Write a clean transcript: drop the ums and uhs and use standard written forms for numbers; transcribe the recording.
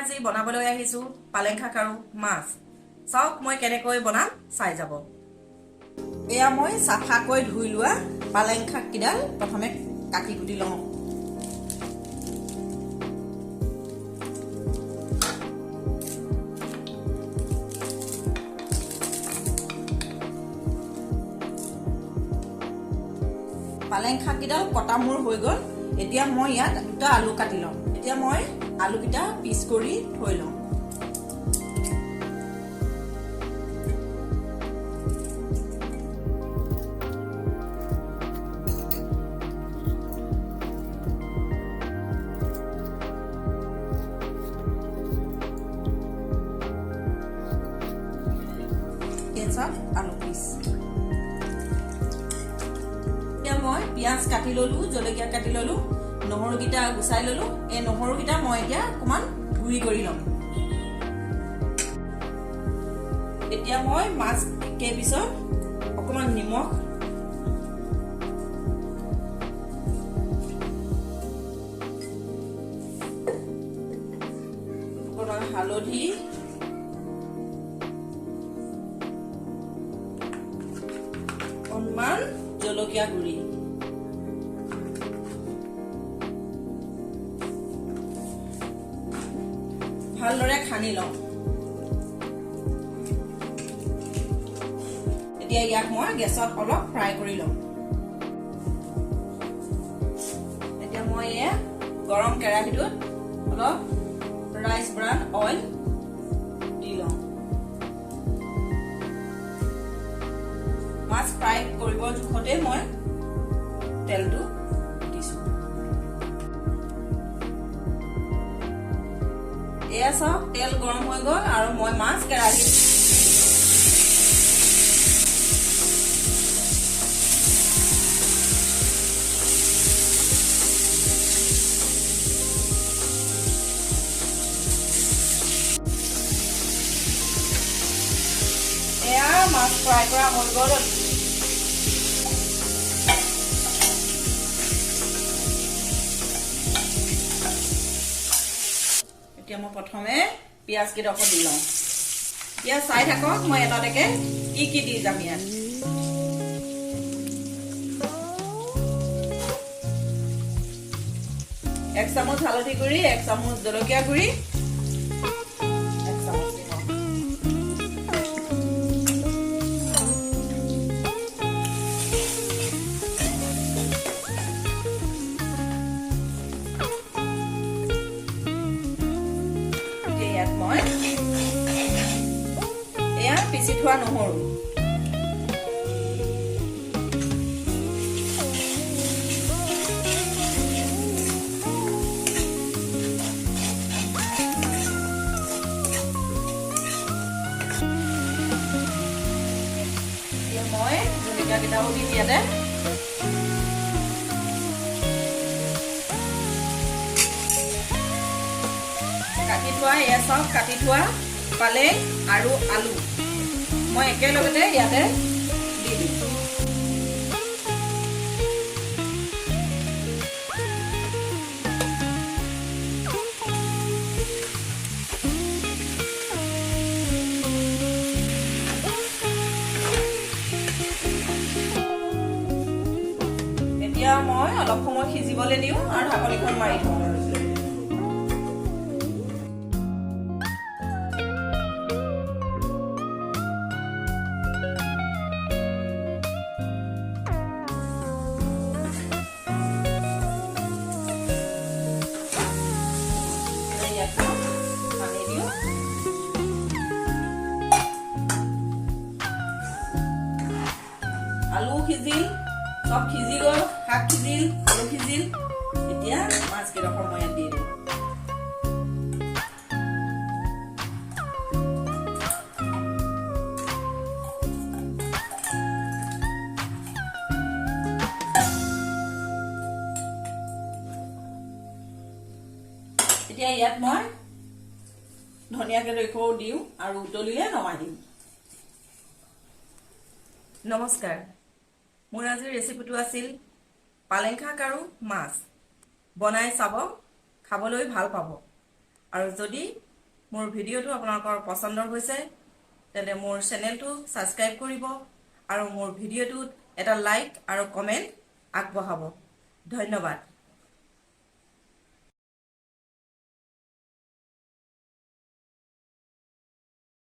আজি বনাবলৈ আহিছো পালেং শাক আৰু মাছ চাওক মই কেনেকৈ বনাম চাই যাব এয়া মই সাফাকৈ ধুই লোৱা পালেং শাক কিডাল প্ৰথমে কাটি কুটি লওঁ পালেং শাক কিডাল কটা মোৰ হৈ গল এতিয়া মই ইয়াত দুটা আলু কাটি লওঁ এতিয়া মই আলু কিটা পিচ কৰি থৈ লওঁ আলু পিচ এতিয়া মই পিয়াজ কাটি ললো জলকীয়া কাটি ললো নহৰু কিটা গুছাই ললো এই নহৰু কিটা মই এতিয়া অকমান গুৰি কৰি লম এতিয়া মই মাছ কেইপিছত অকমান নিমখ অকমান হালধি অকমান জলকীয়া গুৰি ভালদৰে খানি লওঁ এতিয়া ইয়াক মই গেছত অলপ ফ্ৰাই কৰি লওঁ এতিয়া মই গৰম কেৰাহীটোত অলপ ৰাইচ ব্ৰাউন অইল দি লওঁ মাছ ফ্ৰাই কৰিব জোখতে মই তেলটো দিছো এয়া চাওক তেল গৰম হৈ গল আৰু মই মাছ কেৰাহীত এয়া মাছ ফ্ৰাই কৰা হৈ গল এতিয়া মই প্ৰথমে পিয়াজ কেইডোখৰ দি লওঁ এতিয়া চাই থাকক মই এটাকে কি দি যাম ইয়াত এক চামুচ হালধি গুড়ি এক চামুচ জলকীয়া গুড়ি এক চামুচ মই এয়া পিচি থোৱা নহৰু এতিয়া মই জলকীয়া কেইটাও দিম ইয়াতে কাটি থোৱা এয়া চাওক কাটি থোৱা পালেং আৰু আলু মই একেলগতে ইয়াতে দি দিম এতিয়া মই অলপ সময় সিজিবলৈ দিওঁ আৰু ঢাকনিখন মাৰি থওঁ আলু সিজিল সব সিজি গল শাক সিজিল আলু সিজিল এতিয়া মাছ কেইডোখৰ মই দি দিওঁ এতিয়া ইয়াত মই ধনিয়া কেইডোখৰ দিওঁ আৰু উতলিলে নমাই দিম নমস্কাৰ মোৰ আজিৰ ৰেচিপিটো আছিল পালেং শাক আৰু মাছ বনাই চাব খাবলৈ ভাল পাব আৰু যদি মোৰ ভিডিঅ'টো আপোনালোকৰ পছন্দৰ হৈছে তেন্তে মোৰ চেনেলটো ছাবস্ক্ৰাইব কৰিব আৰু মোৰ ভিডিঅ'টোত এটা লাইক আৰু কমেণ্ট আগবঢ়াব। ধন্যবাদ।